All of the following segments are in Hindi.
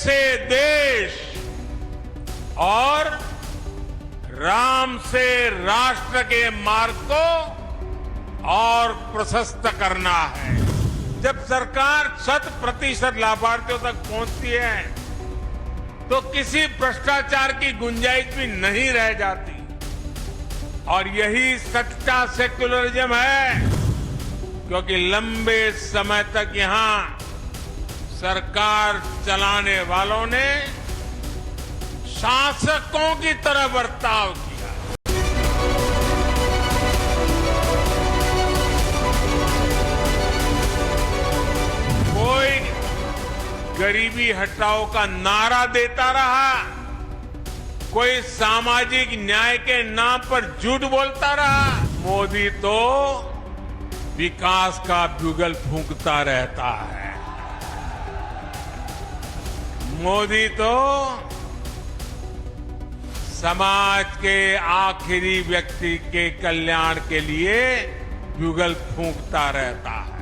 से देश और राम से राष्ट्र के मार्ग को और प्रशस्त करना है। जब सरकार 100% लाभार्थियों तक पहुंचती है तो किसी भ्रष्टाचार की गुंजाइश भी नहीं रह जाती और यही सच्चा सेक्युलरिज्म है, क्योंकि लंबे समय तक यहां सरकार चलाने वालों ने शासकों की तरह बर्ताव किया। कोई गरीबी हटाओ का नारा देता रहा, कोई सामाजिक न्याय के नाम पर झूठ बोलता रहा। मोदी तो विकास का ब्यूगल फूंकता रहता है। मोदी तो समाज के आखिरी व्यक्ति के कल्याण के लिए ब्यूगल फूंकता रहता है।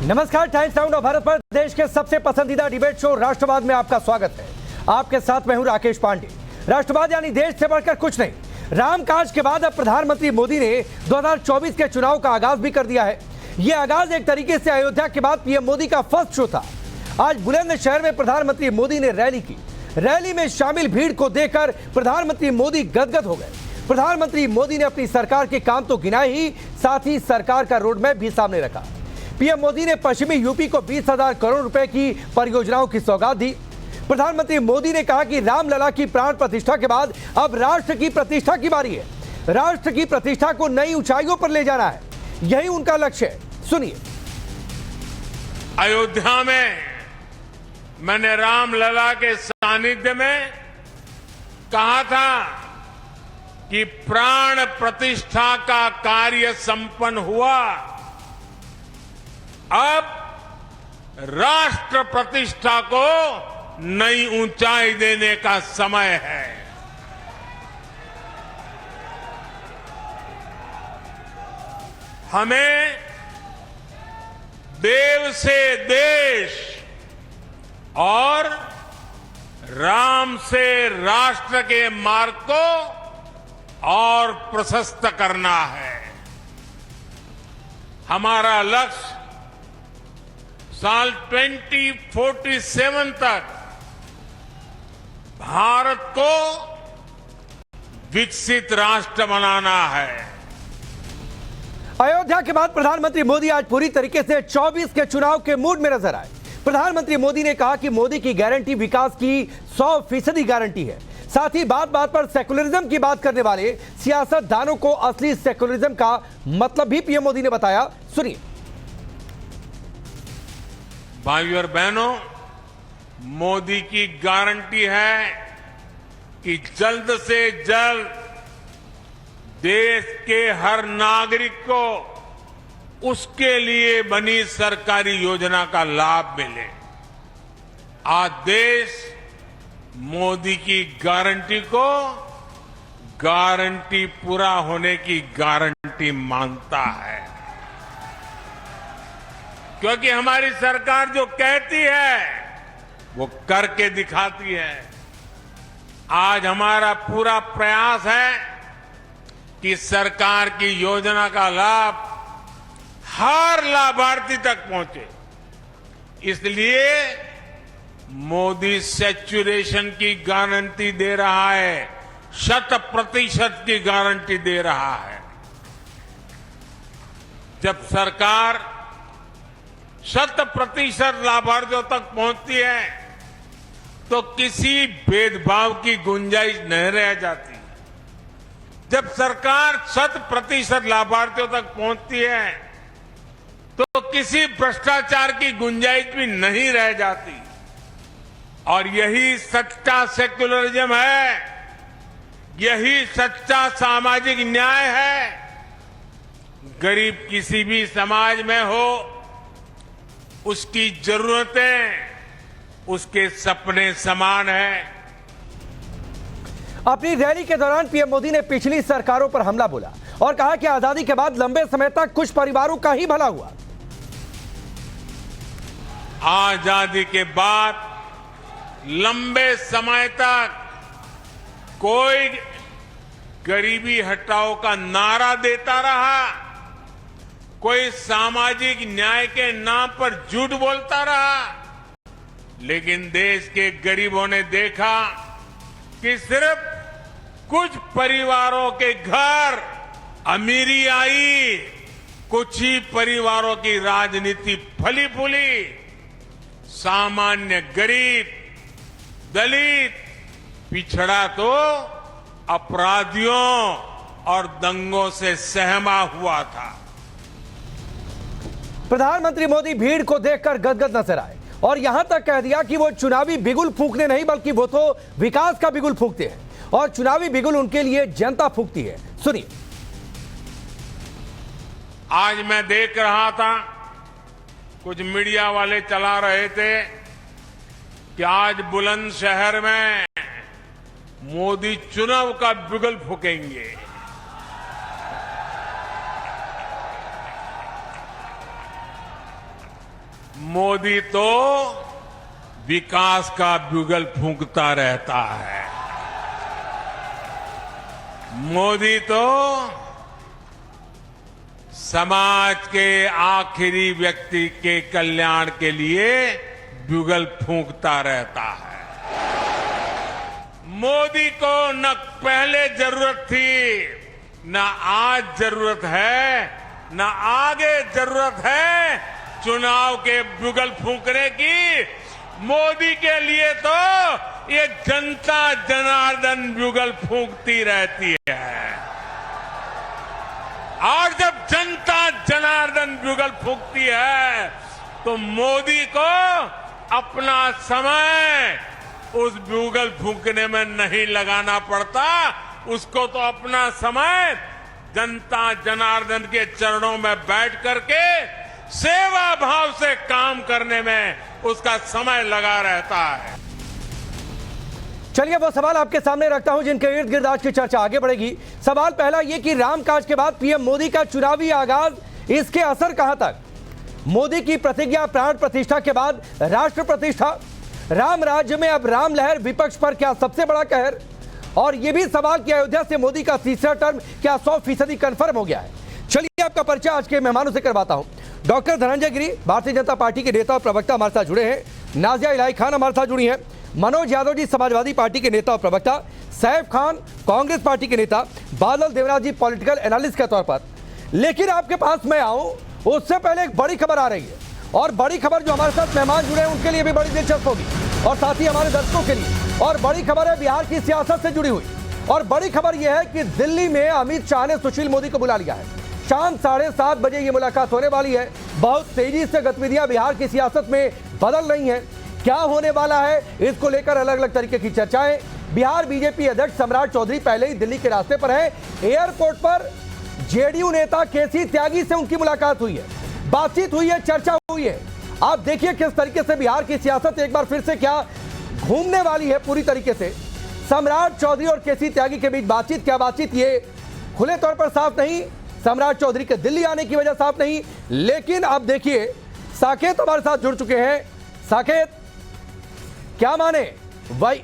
नमस्कार, टाइम्स साउंड ऑफ भारत पर देश के सबसे पसंदीदा डिबेट शो राष्ट्रवाद में आपका स्वागत है। आपके साथ मैं हूं राकेश पांडे। राष्ट्रवाद यानी देश से बढ़कर कुछ नहीं। रामकाज के बाद अब प्रधानमंत्री मोदी ने 2024 के चुनाव का आगाज भी कर दिया है। यह आगाज एक तरीके से अयोध्या के बाद पीएम मोदी का फर्स्ट शो था। आज बुलंदशहर में प्रधानमंत्री मोदी ने रैली की। रैली में शामिल भीड़ को देखकर प्रधानमंत्री मोदी गदगद हो गए। प्रधानमंत्री मोदी ने अपनी सरकार के काम तो गिनाए ही, साथ ही सरकार का रोडमैप भी सामने रखा। पीएम मोदी ने पश्चिमी यूपी को 20,000 करोड़ रुपए की परियोजनाओं की सौगात दी। प्रधानमंत्री मोदी ने कहा कि रामलला की प्राण प्रतिष्ठा के बाद अब राष्ट्र की प्रतिष्ठा की बारी है। राष्ट्र की प्रतिष्ठा को नई ऊंचाइयों पर ले जाना है, यही उनका लक्ष्य है। सुनिए। अयोध्या में मैंने रामलला के सानिध्य में कहा था कि प्राण प्रतिष्ठा का कार्य संपन्न हुआ, अब राष्ट्र प्रतिष्ठा को नई ऊंचाई देने का समय है। हमें देव से देश और राम से राष्ट्र के मार्ग को और प्रशस्त करना है। हमारा लक्ष्य साल 2047 तक भारत को विकसित राष्ट्र बनाना है। अयोध्या के बाद प्रधानमंत्री मोदी आज पूरी तरीके से 24 के चुनाव के मूड में नजर आए। प्रधानमंत्री मोदी ने कहा कि मोदी की गारंटी विकास की 100% गारंटी है। साथ ही बात बात पर सेकुलरिज्म की बात करने वाले सियासतदानों को असली सेकुलरिज्म का मतलब भी पीएम मोदी ने बताया। सुनिए। भाइयों और बहनों, मोदी की गारंटी है कि जल्द से जल्द देश के हर नागरिक को उसके लिए बनी सरकारी योजना का लाभ मिले। आज देश मोदी की गारंटी को गारंटी पूरा होने की गारंटी मानता है, क्योंकि हमारी सरकार जो कहती है वो करके दिखाती है। आज हमारा पूरा प्रयास है कि सरकार की योजना का लाभ हर लाभार्थी तक पहुंचे। इसलिए मोदी सैचुरेशन की गारंटी दे रहा है, 100% की गारंटी दे रहा है। जब सरकार 100% लाभार्थियों तक पहुंचती है तो किसी भेदभाव की गुंजाइश नहीं रह जाती। जब सरकार 100% लाभार्थियों तक पहुंचती है तो किसी भ्रष्टाचार की गुंजाइश भी नहीं रह जाती और यही सच्चा सेक्युलरिज्म है, यही सच्चा सामाजिक न्याय है। गरीब किसी भी समाज में हो, उसकी जरूरतें उसके सपने समान है। अपनी रैली के दौरान पीएम मोदी ने पिछली सरकारों पर हमला बोला और कहा कि आजादी के बाद लंबे समय तक कुछ परिवारों का ही भला हुआ। आजादी के बाद लंबे समय तक कोई गरीबी हटाओ का नारा देता रहा, कोई सामाजिक न्याय के नाम पर झूठ बोलता रहा, लेकिन देश के गरीबों ने देखा कि सिर्फ कुछ परिवारों के घर अमीरी आई, कुछ ही परिवारों की राजनीति फली फूली, सामान्य गरीब, दलित, पिछड़ा तो अपराधियों और दंगों से सहमा हुआ था। प्रधानमंत्री मोदी भीड़ को देखकर गदगद नजर आए और यहां तक कह दिया कि वो चुनावी बिगुल फूंकने नहीं बल्कि वो तो विकास का बिगुल फूंकते हैं और चुनावी बिगुल उनके लिए जनता फूंकती है। सुनिए। आज मैं देख रहा था, कुछ मीडिया वाले चला रहे थे कि आज बुलंदशहर में मोदी चुनाव का बिगुल फूकेंगे। मोदी तो विकास का बिगुल फूंकता रहता है। मोदी तो समाज के आखिरी व्यक्ति के कल्याण के लिए बिगुल फूंकता रहता है। मोदी को न पहले जरूरत थी, न आज जरूरत है, न आगे जरूरत है चुनाव के बिगुल फूंकने की। मोदी के लिए तो ये जनता जनार्दन बिगुल फूंकती रहती है। और जब जनता जनार्दन बिगुल फूंकती है तो मोदी को अपना समय उस बिगुल फूंकने में नहीं लगाना पड़ता, उसको तो अपना समय जनता जनार्दन के चरणों में बैठ करके सेवा भाव से काम करने में उसका समय लगा रहता है। चलिए वो सवाल आपके सामने रखता हूं जिनके इर्द गिर्द आज की चर्चा आगे बढ़ेगी। सवाल पहला ये कि रामकाज के बाद पीएम मोदी का चुनावी आगाज, इसके असर कहां तक? मोदी की प्रतिज्ञा प्राण प्रतिष्ठा के बाद राष्ट्र प्रतिष्ठा, राम राज्य में अब राम लहर, विपक्ष पर क्या सबसे बड़ा कहर? और यह भी सवाल कि अयोध्या से मोदी का तीसरा टर्म क्या 100% कन्फर्म हो गया है? चलिए आपका परिचय आज के मेहमानों से करवाता हूं। डॉक्टर धनंजय गिरी भारतीय जनता पार्टी के नेता और प्रवक्ता हमारे साथ जुड़े हैं। नाजिया इलाही खान हमारे साथ जुड़ी हैं। मनोज यादव जी समाजवादी पार्टी के नेता और प्रवक्ता। सैफ खान कांग्रेस पार्टी के नेता। बादल देवराज जी पॉलिटिकल एनालिस्ट के तौर पर। लेकिन आपके पास मैं आऊं उससे पहले एक बड़ी खबर आ रही है और बड़ी खबर जो हमारे साथ मेहमान जुड़े हैं उनके लिए भी बड़ी दिलचस्प होगी और साथ ही हमारे दर्शकों के लिए। और बड़ी खबर है बिहार की सियासत से जुड़ी हुई और बड़ी खबर यह है कि दिल्ली में अमित शाह ने सुशील मोदी को बुला लिया है। शाम 7:30 बजे ये मुलाकात होने वाली है। बहुत तेजी से गतिविधियां बिहार की सियासत में बदल रही हैं। क्या होने वाला है इसको लेकर अलग अलग तरीके की चर्चाएं। बिहार बीजेपी अध्यक्ष सम्राट चौधरी पहले ही दिल्ली के रास्ते पर हैं। एयरपोर्ट पर जेडीयू नेता केसी त्यागी से उनकी मुलाकात हुई है, बातचीत हुई है, चर्चा हुई है। आप देखिए किस तरीके से बिहार की सियासत एक बार फिर से क्या घूमने वाली है पूरी तरीके से। सम्राट चौधरी और केसी त्यागी के बीच बातचीत, क्या बातचीत ये खुले तौर पर साफ नहीं, सम्राट चौधरी के दिल्ली आने की वजह साफ नहीं। लेकिन अब देखिए साकेत हमारे साथ जुड़ चुके हैं। साकेत क्या माने भाई?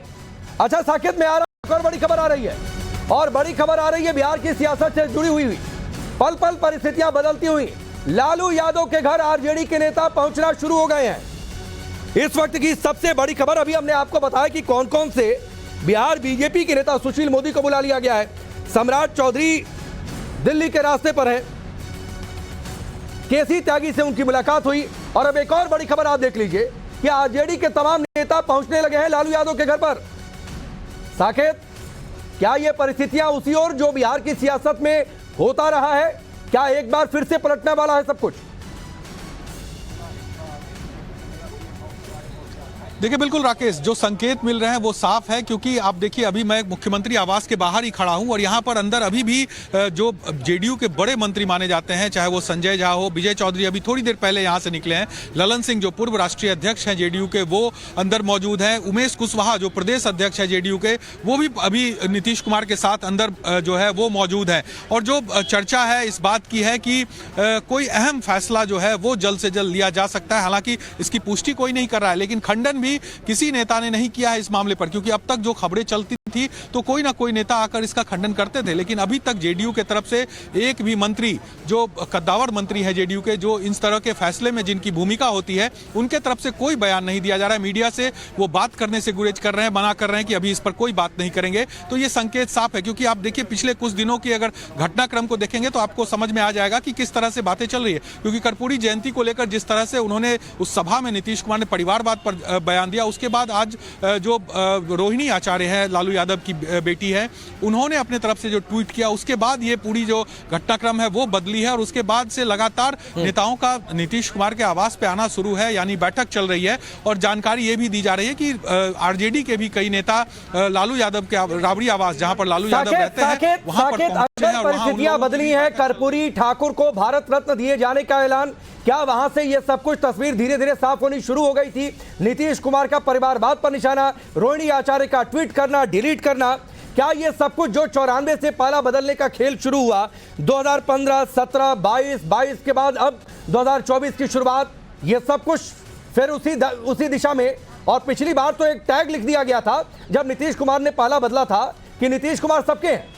अच्छा साकेत में आ रहा है, और बड़ी खबर आ रही है और बड़ी खबर आ रही है बिहार की सियासत से जुड़ी हुई पल पल परिस्थितियां बदलती हुई। लालू यादव के घर आरजेडी के नेता पहुंचना शुरू हो गए हैं। इस वक्त की सबसे बड़ी खबर, अभी हमने आपको बताया कि कौन कौन से बिहार बीजेपी के नेता सुशील मोदी को बुला लिया गया है। सम्राट चौधरी दिल्ली के रास्ते पर है, केसी त्यागी से उनकी मुलाकात हुई और अब एक और बड़ी खबर आप देख लीजिए कि आरजेडी के तमाम नेता पहुंचने लगे हैं लालू यादव के घर पर। साकेत, क्या ये परिस्थितियां उसी ओर जो बिहार की सियासत में होता रहा है, क्या एक बार फिर से पलटने वाला है सब कुछ? देखिए बिल्कुल राकेश, जो संकेत मिल रहे हैं वो साफ है, क्योंकि आप देखिए अभी मैं मुख्यमंत्री आवास के बाहर ही खड़ा हूं और यहां पर अंदर अभी भी जो जेडीयू के बड़े मंत्री माने जाते हैं, चाहे वो संजय झा हो, विजय चौधरी अभी थोड़ी देर पहले यहां से निकले हैं, ललन सिंह जो पूर्व राष्ट्रीय अध्यक्ष हैं जेडीयू के वो अंदर मौजूद हैं, उमेश कुशवाहा जो प्रदेश अध्यक्ष है जेडीयू के वो भी अभी नीतीश कुमार के साथ अंदर जो है वो मौजूद है। और जो चर्चा है इस बात की है कि कोई अहम फैसला जो है वो जल्द से जल्द लिया जा सकता है। हालांकि इसकी पुष्टि कोई नहीं कर रहा है, लेकिन खंडन भी किसी नेता ने नहीं किया है इस मामले पर, क्योंकि अब तक जो खबरें चलती थी तो कोई ना कोई नेता आकर इसका खंडन करते थे, लेकिन अभी तक जेडीयू के तरफ से एक भी मंत्री जो कद्दावर मंत्री है जेडीयू के, जो इस तरह के फैसले में जिनकी भूमिका होती है, उनके तरफ से कोई बयान नहीं दिया जा रहा है। मीडिया से वो बात करने से गुरेज कर रहे हैं, मना कर रहे हैं कि अभी इस पर कोई बात नहीं करेंगे। तो ये संकेत साफ है, क्योंकि आप देखिए पिछले कुछ दिनों की अगर घटनाक्रम को देखेंगे तो आपको समझ में आ जाएगा कि किस तरह से बातें चल रही है। क्योंकि कर्पूरी जयंती को लेकर जिस तरह से उन्होंने उस सभा में नीतीश कुमार ने परिवारवाद पर बयान दिया, उसके बाद आज जो रोहिणी आचार्य है, लालू यादव की बेटी है, उन्होंने अपने तरफ से जो ट्वीट किया, उसके बाद ये पूरी जो घटनाक्रम है वो बदली है। और उसके बाद से लगातार नेताओं का नीतीश कुमार के आवास पे आना शुरू है, यानी बैठक चल रही है। और जानकारी ये भी दी जा रही है कि आरजेडी के भी कई नेता लालू यादव के राबड़ी आवास, जहां पर लालू यादव रहते हैं, वहां पर पहुंचे हैं। परिस्थितियां बदली हैं, कर्पूरी ठाकुर को भारत रत्न दिए जाने का ऐलान, क्या वहां से ये सब कुछ तस्वीर धीरे धीरे साफ होनी शुरू हो गई थी? नीतीश कुमार का परिवारवाद पर निशाना, रोहिणी आचार्य का ट्वीट करना, डिलीट करना, क्या ये सब कुछ जो 94 से पाला बदलने का खेल शुरू हुआ 2015, 17, 22 के बाद अब 2024 की शुरुआत, ये सब कुछ फिर उसी दिशा में? और पिछली बार तो एक टैग लिख दिया गया था जब नीतीश कुमार ने पाला बदला था कि नीतीश कुमार सबके हैं।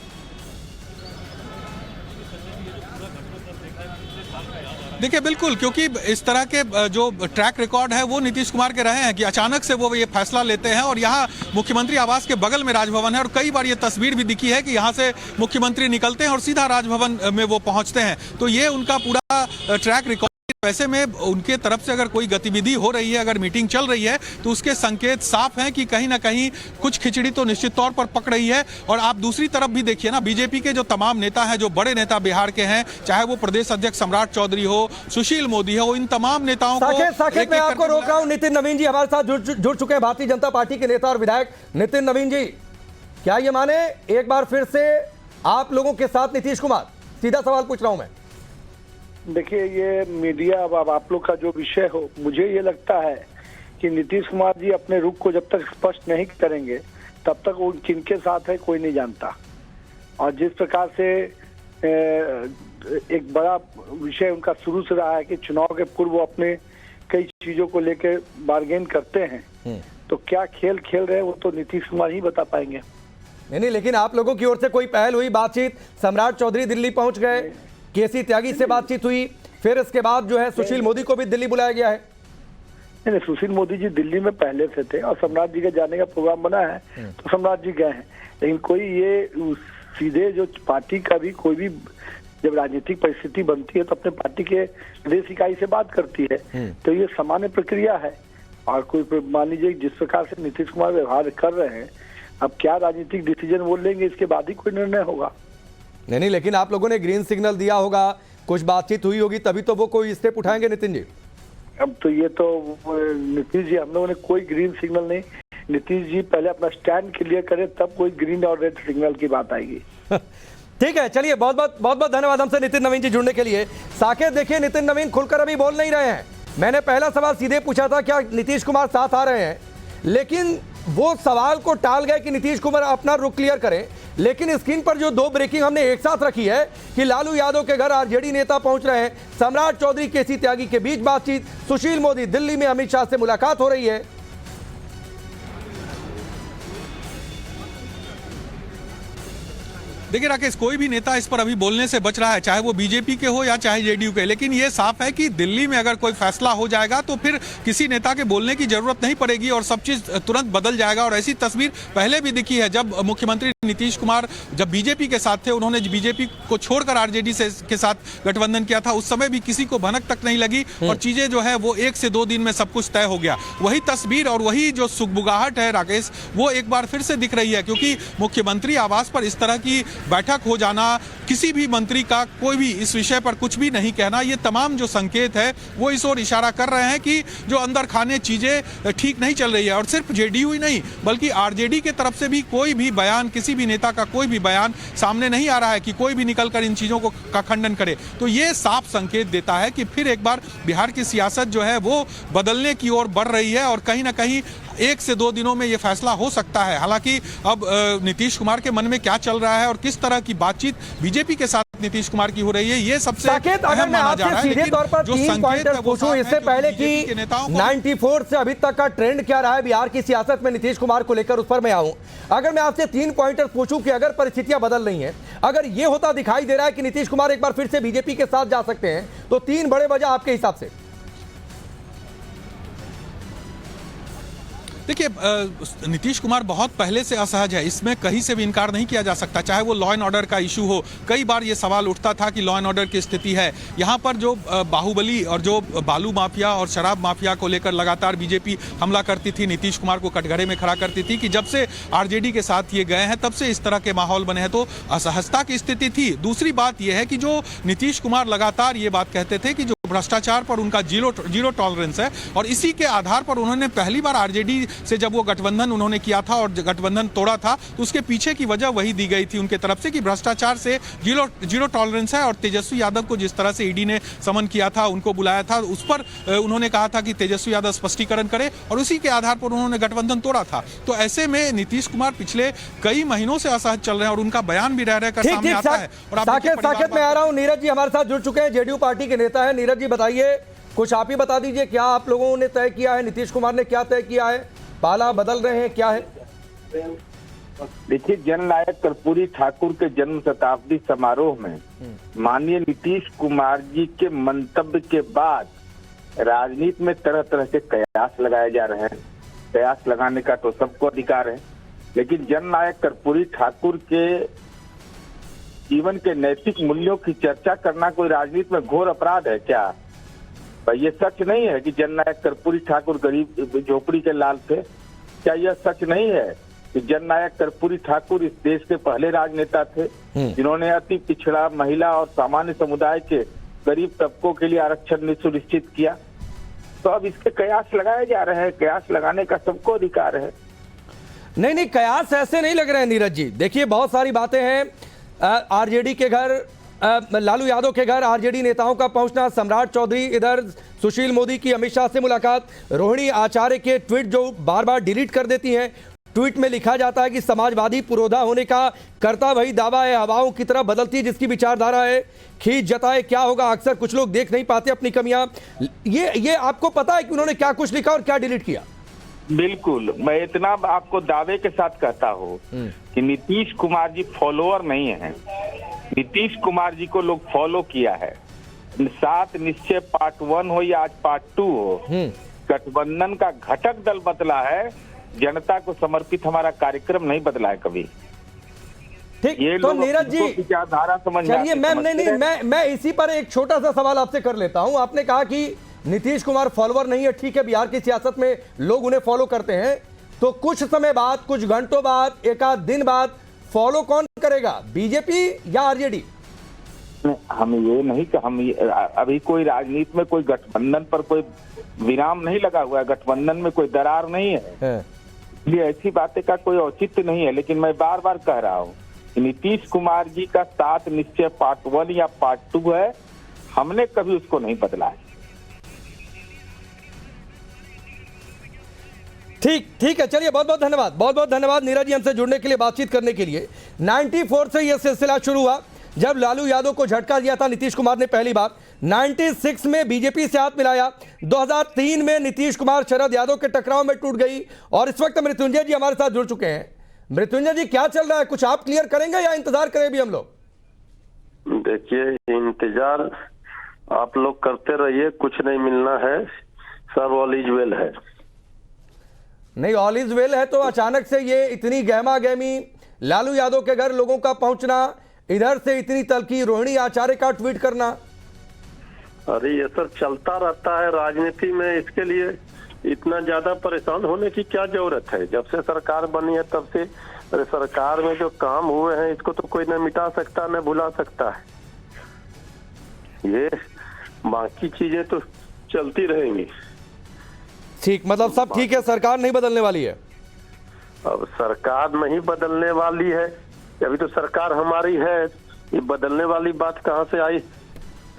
देखिए बिल्कुल, क्योंकि इस तरह के जो ट्रैक रिकॉर्ड है वो नीतीश कुमार के रहे हैं कि अचानक से वो ये फैसला लेते हैं। और यहाँ मुख्यमंत्री आवास के बगल में राजभवन है और कई बार ये तस्वीर भी दिखी है कि यहाँ से मुख्यमंत्री निकलते हैं और सीधा राजभवन में वो पहुँचते हैं। तो ये उनका पूरा ट्रैक रिकॉर्ड। वैसे में उनके तरफ से अगर कोई गतिविधि हो रही है, अगर मीटिंग चल रही है, तो उसके संकेत साफ हैं कि कहीं ना कहीं कुछ खिचड़ी तो निश्चित तौर पर पक रही है। और आप दूसरी तरफ भी देखिए ना, बीजेपी के जो तमाम नेता हैं, जो बड़े नेता बिहार के हैं, चाहे वो प्रदेश अध्यक्ष सम्राट चौधरी हो, सुशील मोदी हो, इन तमाम नेताओं को साकेत मैं आपको रोक रहा हूं। नितिन नवीन जी हमारे साथ जुड़ चुके हैं, भारतीय जनता पार्टी के नेता और विधायक। नितिन नवीन जी, क्या ये माने एक बार फिर से आप लोगों के साथ नीतीश कुमार? सीधा सवाल पूछ रहा हूं मैं। देखिए, ये मीडिया अब आप लोग का जो विषय हो, मुझे ये लगता है कि नीतीश कुमार जी अपने रुख को जब तक स्पष्ट नहीं करेंगे तब तक वो किनके साथ है कोई नहीं जानता। और जिस प्रकार से एक बड़ा विषय उनका शुरू से रहा है कि चुनाव के पूर्व वो अपने कई चीजों को लेकर बार्गेन करते हैं, तो क्या खेल खेल रहे हैं वो तो नीतीश कुमार ही बता पाएंगे। नहीं, लेकिन आप लोगों की ओर से कोई पहल हुई, बातचीत? सम्राट चौधरी दिल्ली पहुंच गए, केसी त्यागी से बातचीत हुई, फिर इसके बाद जो है सुशील मोदी को भी दिल्ली बुलाया गया है। नहीं, सुशील मोदी जी दिल्ली में पहले से थे और सम्राट जी के जाने का प्रोग्राम बना है तो सम्राट जी गए हैं। लेकिन कोई ये सीधे जो पार्टी का भी कोई भी जब राजनीतिक परिस्थिति बनती है तो अपने पार्टी के प्रदेश इकाई से बात करती है, तो ये सामान्य प्रक्रिया है। और कोई मान लीजिए जिस प्रकार से नीतीश कुमार व्यवहार कर रहे हैं, अब क्या राजनीतिक डिसीजन वो लेंगे इसके बाद ही कोई निर्णय होगा। नहीं, लेकिन आप लोगों ने ग्रीन सिग्नल दिया होगा, कुछ बातचीत हुई होगी, तभी तो वो कोई स्टेप उठाएंगे नितिन जी। अब तो ये तो नीतीश जी, हम लोगों ने कोई ग्रीन सिग्नल नहीं, नीतीश जी पहले अपना स्टैंड क्लियर करें तब कोई ग्रीन और रेड सिग्नल की बात आएगी। ठीक है, चलिए बहुत बहुत धन्यवाद हमसे नितिन नवीन जी जुड़ने के लिए। साकेत, देखिए नवीन नवीन खुलकर अभी बोल नहीं रहे हैं। मैंने पहला सवाल सीधे पूछा था क्या नीतीश कुमार साथ आ रहे हैं, लेकिन वो सवाल को टाल गए कि नीतीश कुमार अपना रुख क्लियर करें। लेकिन स्क्रीन पर जो दो ब्रेकिंग हमने एक साथ रखी है कि लालू यादव के घर आरजेडी नेता पहुंच रहे हैं, सम्राट चौधरी केसी त्यागी के बीच बातचीत, सुशील मोदी दिल्ली में अमित शाह से मुलाकात हो रही है। देखिए राकेश, कोई भी नेता इस पर अभी बोलने से बच रहा है, चाहे वो बीजेपी के हो या चाहे जेडीयू के। लेकिन ये साफ है कि दिल्ली में अगर कोई फैसला हो जाएगा तो फिर किसी नेता के बोलने की जरूरत नहीं पड़ेगी और सब चीज तुरंत बदल जाएगा। और ऐसी तस्वीर पहले भी दिखी है, जब मुख्यमंत्री नीतीश कुमार जब बीजेपी के साथ थे, उन्होंने बीजेपी को छोड़कर आरजेडी के साथ गठबंधन किया था, उस समय भी किसी को भनक तक नहीं लगी और चीजें जो है वो 1 से 2 दिन में सब कुछ तय हो गया। वही तस्वीर और वही जो सुगबुगाहट है राकेश, वो एक बार फिर से दिख रही है, क्योंकि मुख्यमंत्री आवास पर इस तरह की बैठक हो जाना, किसी भी मंत्री का कोई भी इस विषय पर कुछ भी नहीं कहना, ये तमाम जो संकेत है वो इस ओर इशारा कर रहे हैं कि जो अंदर खाने चीजें ठीक नहीं चल रही है। और सिर्फ जेडीयू ही नहीं बल्कि आरजेडी के तरफ से भी कोई भी बयान, किसी भी नेता का कोई भी बयान सामने नहीं आ रहा है कि कोई भी निकलकर इन चीजों का खंडन करे। तो ये साफ संकेत देता है कि फिर एक बार बिहार की सियासत जो है वो बदलने की ओर बढ़ रही है और कहीं ना कहीं 1 से 2 दिनों में ये फैसला हो सकता है। हालांकि अब नीतीश कुमार के मन में क्या चल रहा है और किस तरह की बातचीत बीजेपी के साथ नीतीश कुमार की हो रही है, ये सबसे साकेत, अगर मैं आपसे सीधे तौर पर 3 पॉइंटर्स पूछूं इससे पहले कि 94 से अभी तक का ट्रेंड क्या रहा है बिहार की सियासत में नीतीश कुमार को लेकर, उस पर मैं आऊं। अगर मैं आपसे 3 पॉइंटर्स पूछूं कि अगर परिस्थितियां बदल रही हैं, अगर ये होता दिखाई दे रहा है कि नीतीश कुमार एक बार फिर से बीजेपी के साथ जा सकते हैं, तो 3 बड़े वजह आपके हिसाब से? देखिए, नीतीश कुमार बहुत पहले से असहज है, इसमें कहीं से भी इनकार नहीं किया जा सकता। चाहे वो लॉ एंड ऑर्डर का इशू हो, कई बार ये सवाल उठता था कि लॉ एंड ऑर्डर की स्थिति है यहाँ पर, जो बाहुबली और जो बालू माफिया और शराब माफिया को लेकर लगातार बीजेपी हमला करती थी, नीतीश कुमार को कटघरे में खड़ा करती थी कि जब से आरजेडी के साथ ये गए हैं तब से इस तरह के माहौल बने हैं, तो असहजता की स्थिति थी। दूसरी बात यह है कि जो नीतीश कुमार लगातार ये बात कहते थे कि जो भ्रष्टाचार पर उनका जीरो टॉलरेंस है, और इसी के आधार पर उन्होंने पहली बार आरजेडी से जब वो गठबंधन उन्होंने किया था और गठबंधन तोड़ा था, तो उसके पीछे की वजह वही दी गई थी उनके तरफ से कि भ्रष्टाचार से जीरो टॉलरेंस है। और तेजस्वी यादव को जिस तरह से ईडी ने समन किया था, उनको बुलाया था, उस पर उन्होंने कहा था कि तेजस्वी यादव स्पष्टीकरण करे, और उसी के आधार पर उन्होंने गठबंधन तोड़ा था। तो ऐसे में नीतीश कुमार पिछले कई महीनों से असहज चल रहे हैं और उनका बयान भी रह रहकर सामने आता है। और साकेत मैं आ रहा हूं, नीरज जी हमारे साथ जुड़ चुके हैं, जेडीयू पार्टी के नेता है। नीरज जी बताइए, कुछ आप ही बता दीजिए, क्या आप लोगों ने तय किया है, नीतीश कुमार ने क्या तय किया है, पाला बदल रहे हैं, क्या है? देखिए, जननायक कर्पूरी ठाकुर के जन्म शताब्दी समारोह में माननीय नीतीश कुमार जी के मंतव्य के बाद राजनीति में तरह तरह के कयास लगाए जा रहे हैं। कयास लगाने का तो सबको अधिकार है, लेकिन जननायक कर्पूरी ठाकुर के जीवन के नैतिक मूल्यों की चर्चा करना कोई राजनीति में घोर अपराध है क्या? भाई, ये सच नहीं है कि जननायक कर्पूरी ठाकुर गरीब झोपड़ी के लाल थे। क्या यह सच नहीं है कि जननायक कर्पूरी ठाकुर इस देश के पहले राजनेता थे जिन्होंने अति पिछड़ा, महिला और सामान्य समुदाय के गरीब तबकों के लिए आरक्षण सुनिश्चित किया? तो अब इसके कयास लगाए जा रहे हैं। कयास लगाने का सबको अधिकार है। नहीं, कयास ऐसे नहीं लग रहे हैं नीरज जी। देखिए, बहुत सारी बातें हैं। आरजेडी के घर, लालू यादव के घर आरजेडी नेताओं का पहुंचना, सम्राट चौधरी इधर, सुशील मोदी की अमित शाह से मुलाकात, रोहिणी आचार्य के ट्वीट जो बार बार डिलीट कर देती हैं। ट्वीट में लिखा जाता है कि समाजवादी पुरोधा होने का करता वही दावा है, हवाओं की तरह बदलती जिसकी विचारधारा है, खींच जताए क्या होगा, अक्सर कुछ लोग देख नहीं पाते अपनी कमियां। ये आपको पता है कि उन्होंने क्या कुछ लिखा और क्या डिलीट किया? बिल्कुल, मैं इतना आपको दावे के साथ कहता हूँ कि नीतीश कुमार जी फॉलोअर नहीं है। नीतीश कुमार जी को लोग फॉलो किया है। 7 निश्चय पार्ट 1 हो या आज पार्ट 2 हो, गठबंधन का घटक दल बदला है, जनता को समर्पित हमारा कार्यक्रम नहीं बदला है कभी। ठीक, तो नीरज जी विचारधारा समझ, चलिए मैं इसी पर एक छोटा सा सवाल आपसे कर लेता हूं। आपने कहा कि नीतीश कुमार फॉलोअर नहीं है, ठीक है, बिहार की सियासत में लोग उन्हें फॉलो करते हैं, तो कुछ समय बाद, कुछ घंटों बाद, एक आध दिन बाद फॉलो कौन करेगा, बीजेपी या आरजेडी? हम ये नहीं कि हम अभी कोई राजनीति में कोई गठबंधन पर कोई विराम नहीं लगा हुआ है, गठबंधन में कोई दरार नहीं है, इसलिए ऐसी बातें का कोई औचित्य नहीं है। लेकिन मैं बार बार कह रहा हूँ कि नीतीश कुमार जी का 7 निश्चय पार्ट 1 या पार्ट 2 है, हमने कभी उसको नहीं बदला है। ठीक है, चलिए बहुत बहुत धन्यवाद नीरज जी हमसे जुड़ने के लिए, बातचीत करने के लिए। 94 से यह सिलसिला शुरू हुआ जब लालू यादव को झटका दिया था नीतीश कुमार ने पहली बार, 96 में बीजेपी से हाथ मिलाया, 2003 में नीतीश कुमार शरद यादव के टकराव में टूट गई, और इस वक्त मृत्युंजय जी हमारे साथ जुड़ चुके हैं। मृत्युंजय जी, क्या चल रहा है, कुछ आप क्लियर करेंगे या इंतजार करें भी हम लोग? देखिए, इंतजार आप लोग करते रहिए, कुछ नहीं मिलना है, सब ऑल इज वेल है। नहीं, ऑल इज वेल है तो अचानक से ये इतनी गहमा गहमी, लालू यादव के घर लोगों का पहुंचना, इधर से इतनी तलखी, रोहिणी आचार्य का ट्वीट करना। अरे ये सब चलता रहता है राजनीति में, इसके लिए इतना ज्यादा परेशान होने की क्या जरूरत है? जब से सरकार बनी है तब से अरे सरकार में जो काम हुए हैं इसको तो कोई न मिटा सकता न भुला सकता है। ये बाकी चीजें तो चलती रहेंगी। ठीक, मतलब सब ठीक है, सरकार नहीं बदलने वाली है। अब सरकार नहीं बदलने वाली है, अभी तो सरकार हमारी है, ये बदलने वाली बात कहाँ से आई?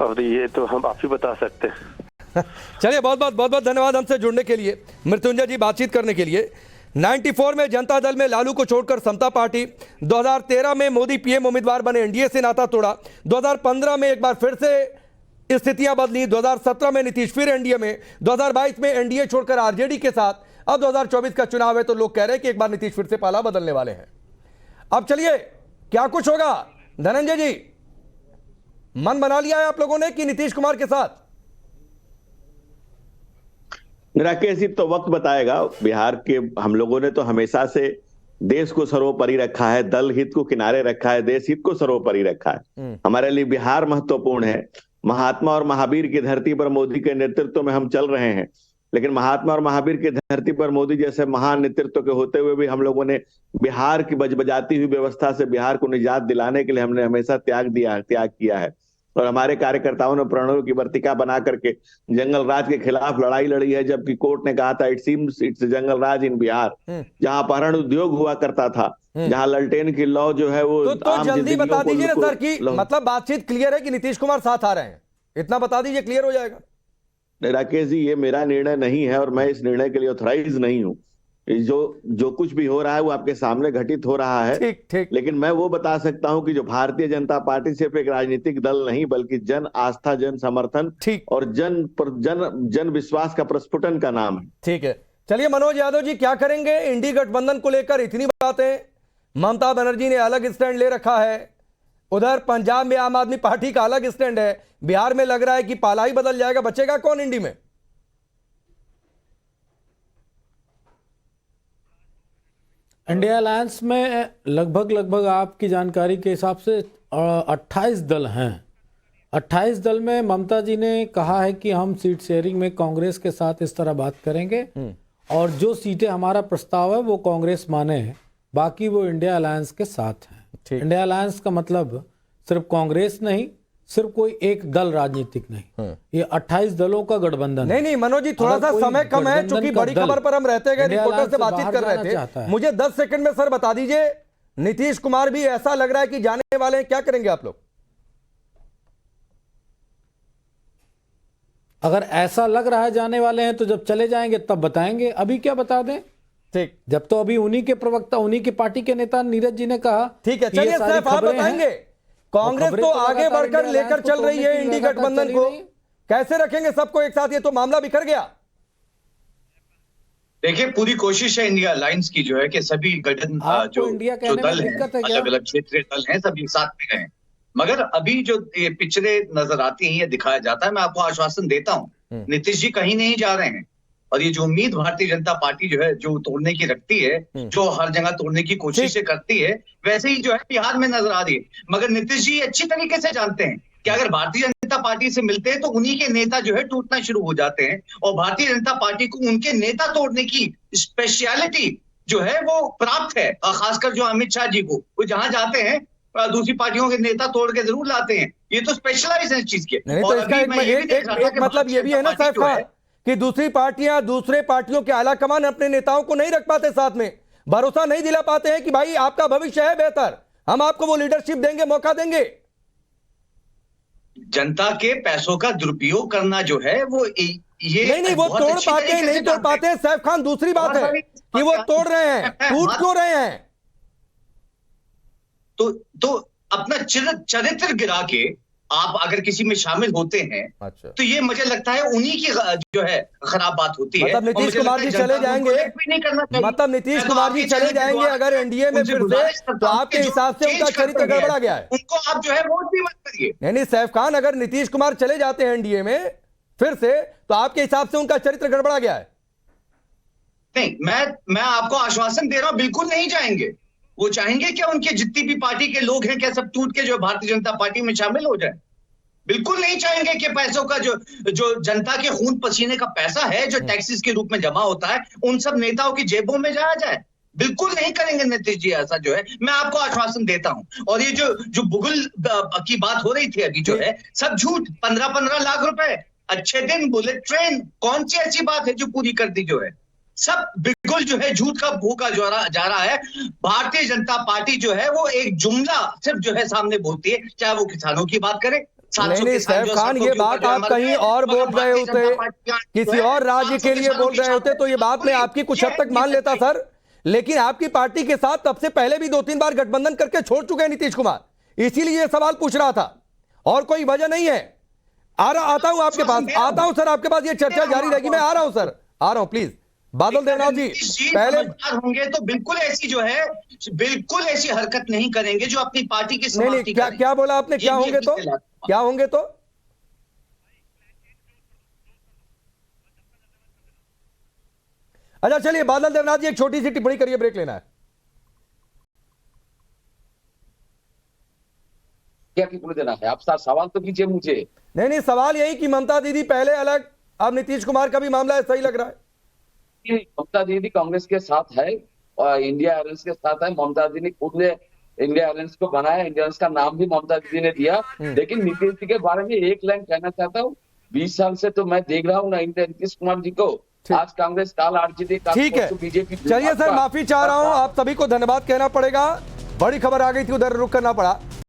अब ये तो हम आप ही बता सकते हैं। चलिए, बहुत बहुत धन्यवाद हमसे जुड़ने के लिए, मृत्युंजय जी, बातचीत करने के लिए। 94 में जनता दल में लालू को छोड़कर समता पार्टी, 2013 में मोदी पीएम उम्मीदवार बने, एनडीए से नाता तोड़ा, 2015 में एक बार फिर से स्थितियां बदली, 2017 में नीतीश फिर एनडीए में, 2022 में एनडीए छोड़कर आरजेडी के साथ, अब 2024 का चुनाव है तो लोग कह रहे हैं कि एक बार नीतीश फिर से पाला बदलने वाले हैं। अब चलिए, क्या कुछ होगा धनंजय जी, मन बना लिया है आप लोगों ने कि नीतीश कुमार के साथ? राकेश जी, तो वक्त बताएगा। बिहार के हम लोगों ने तो हमेशा से देश को सर्वोपरि रखा है, दल हित को किनारे रखा है, देश हित को सर्वोपरि रखा है। हमारे लिए बिहार महत्वपूर्ण है। महात्मा और महावीर की धरती पर मोदी के नेतृत्व में हम चल रहे हैं, लेकिन महात्मा और महावीर की धरती पर मोदी जैसे महान नेतृत्व के होते हुए भी हम लोगों ने बिहार की बजबजाती हुई व्यवस्था से बिहार को निजात दिलाने के लिए हमने हमेशा त्याग किया है। और हमारे कार्यकर्ताओं ने प्रणव की वर्तिका बना करके जंगल राज के खिलाफ लड़ाई लड़ी है, जबकि कोर्ट ने कहा था इट सीम्स इट्स जंगल राज इन बिहार, जहां अपहरण उद्योग हुआ करता था, जहां ललटेन की लॉ जो है वो तो जल्दी बता दीजिए ना सर कि मतलब बातचीत क्लियर है कि नीतीश कुमार साथ आ रहे हैं, इतना बता दीजिए, क्लियर हो जाएगा। राकेश जी, ये मेरा निर्णय नहीं है और मैं इस निर्णय के लिए ऑथराइज नहीं हूँ। जो कुछ भी हो रहा है वो आपके सामने घटित हो रहा है। ठीक। लेकिन मैं वो बता सकता हूं कि जो भारतीय जनता पार्टी सिर्फ एक राजनीतिक दल नहीं बल्कि जन आस्था, जन समर्थन और जन विश्वास का प्रस्फुटन का नाम है। ठीक है, चलिए मनोज यादव जी, क्या करेंगे इंडी गठबंधन को लेकर? इतनी बातें, ममता बनर्जी ने अलग स्टैंड ले रखा है, उधर पंजाब में आम आदमी पार्टी का अलग स्टैंड है, बिहार में लग रहा है कि पाला ही बदल जाएगा, बचेगा कौन इंडी में? इंडिया अलायंस में लगभग आपकी जानकारी के हिसाब से 28 दल हैं। 28 दल में ममता जी ने कहा है कि हम सीट शेयरिंग में कांग्रेस के साथ इस तरह बात करेंगे और जो सीटें हमारा प्रस्ताव है वो कांग्रेस माने, बाकी वो इंडिया अलायंस के साथ हैं। इंडिया अलायंस का मतलब सिर्फ कांग्रेस नहीं, सिर्फ कोई एक दल राजनीतिक नहीं, ये 28 दलों का गठबंधन। नहीं मनोज जी, थोड़ा सा समय कम है, क्योंकि बड़ी खबर पर हम रहते गए, रिपोर्टर से बातचीत कर रहे थे। मुझे 10 सेकंड में सर बता दीजिए, नीतीश कुमार भी ऐसा लग रहा है कि जाने वाले हैं, क्या करेंगे आप लोग? अगर ऐसा लग रहा है जाने वाले हैं तो जब चले जाएंगे तब बताएंगे, अभी क्या बता दें? ठीक, जब तो अभी उन्हीं के प्रवक्ता, उन्हीं की पार्टी के नेता नीरज जी ने कहा। ठीक है, चलिए साहब आप बताएंगे, कांग्रेस तो आगे बढ़कर लेकर चल रही है इंडी गठबंधन को, कैसे रखेंगे सबको एक साथ? ये तो मामला बिखर गया। देखिए, पूरी कोशिश है इंडिया अलायंस की जो है कि सभी गठन जो दल हैं, अलग अलग क्षेत्रीय दल हैं, सभी साथ में रहें। मगर अभी जो ये पिक्चरें नजर आती हैं, ये दिखाया जाता है, मैं आपको आश्वासन देता हूँ, नीतीश जी कहीं नहीं जा रहे हैं। और ये जो उम्मीद भारतीय जनता पार्टी जो है जो तोड़ने की रखती है, जो हर जगह तोड़ने की कोशिशें करती है, वैसे ही जो है बिहार में नजर आ रही है। मगर नीतीश जी अच्छी तरीके से जानते हैं कि अगर भारतीय जनता पार्टी से मिलते हैं तो उन्हीं के नेता जो है टूटना शुरू हो जाते हैं, और भारतीय जनता पार्टी को उनके नेता तोड़ने की स्पेशलिटी जो है वो प्राप्त है। और खासकर जो अमित शाह जी को, वो जहां जाते हैं दूसरी पार्टियों के नेता तोड़ के जरूर लाते हैं, ये तो स्पेशलाइज है इस चीज के। तो इसका एक मतलब ये भी है ना साहब कि दूसरी पार्टियां, दूसरे पार्टियों के आला कमान अपने नेताओं को नहीं रख पाते साथ में, भरोसा नहीं दिला पाते हैं कि भाई आपका भविष्य है बेहतर, हम आपको वो लीडरशिप देंगे, मौका देंगे। जनता के पैसों का दुरुपयोग करना जो है वो ये नहीं वो तोड़ पाते, नहीं तोड़ पाते। सैफ खान, दूसरी बात है कि वो तोड़ रहे हैं, टूट क्यों रहे हैं? तो अपना चरित्र गिरा के आप अगर किसी में शामिल होते हैं, अच्छा, तो ये मुझे लगता है उन्हीं की जो है खराब बात होती है। मतलब नीतीश कुमार जी चले जाएंगे, मतलब नीतीश कुमार जी चले जाएंगे अगर एनडीए में फिर से, तो आपके हिसाब से उनका चरित्र गड़बड़ा गया है। उनको आप जो है वोट भी मत करिए। नहीं सैफ खान, अगर नीतीश कुमार चले जाते हैं एनडीए में फिर से, तो आपके हिसाब से उनका चरित्र गड़बड़ा गया है? नहीं, मैं आपको आश्वासन दे रहा हूं, बिल्कुल नहीं जाएंगे। वो चाहेंगे क्या उनके जितनी भी पार्टी के लोग हैं क्या सब टूट के जो भारतीय जनता पार्टी में शामिल हो जाए? बिल्कुल नहीं चाहेंगे कि पैसों का जो जनता के खून पसीने का पैसा है, जो टैक्सेस के रूप में जमा होता है, उन सब नेताओं की जेबों में जाया जाए। बिल्कुल नहीं करेंगे नीतीश जी ऐसा जो है, मैं आपको आश्वासन देता हूं। और ये जो बुगुल की बात हो रही थी अभी जो है, सब झूठ। 15-15 लाख रुपए, अच्छे दिन, बुलेट ट्रेन, कौन सी ऐसी बात है जो पूरी कर दी जो है? सब बिल्कुल जो है झूठ का भूखा जा रहा है। भारतीय जनता पार्टी जो है वो एक जुमला सिर्फ जो है सामने बोलती है, चाहे वो किसानों की बात करे। नहीं सैफ खान, ये बात आप कहीं और बोल रहे होते, किसी और राज्य के लिए बोल रहे होते तो ये बात मैं आपकी कुछ हद तक मान लेता सर, लेकिन आपकी पार्टी के साथ तब से पहले भी 2-3 बार गठबंधन करके छोड़ चुके हैं नीतीश कुमार, इसीलिए ये सवाल पूछ रहा था और कोई वजह नहीं है। आता हूं आपके पास, आता हूं सर आपके पास, ये चर्चा जारी रहेगी। मैं आ रहा हूं सर, आ रहा हूं, प्लीज। बादल देवनाथ जी पहले होंगे तो बिल्कुल ऐसी जो है, बिल्कुल ऐसी हरकत नहीं करेंगे जो अपनी पार्टी की नहीं, क्या बोला आपने? क्या होंगे तो, क्या होंगे तो? अच्छा चलिए, बादल देवनाथ जी एक छोटी सी टिप्पणी करिए, ब्रेक लेना है। क्या टिप्पणी देना है? आप सवाल तो कीजिए मुझे। नहीं, सवाल यही कि ममता दीदी पहले अलग, अब नीतीश कुमार का भी मामला है, सही लग रहा है? ममता दीदी कांग्रेस के साथ है और इंडिया अलायंस के साथ है। ममता दीदी खुद ने इंडिया अलायंस को बनाया, इंडिया अलायंस का नाम भी ममता दीदी ने दिया। लेकिन नीतीश जी के बारे में एक लाइन कहना चाहता हूँ, 20 साल से तो मैं देख रहा हूँ ना नीतीश कुमार जी को, आज कांग्रेस, काल आरजेडी, ठीक है, बीजेपी। चलिए सर, माफी चाह रहा हूँ, आप सभी को धन्यवाद कहना पड़ेगा, बड़ी खबर आ गई थी, उधर रुक करना पड़ा।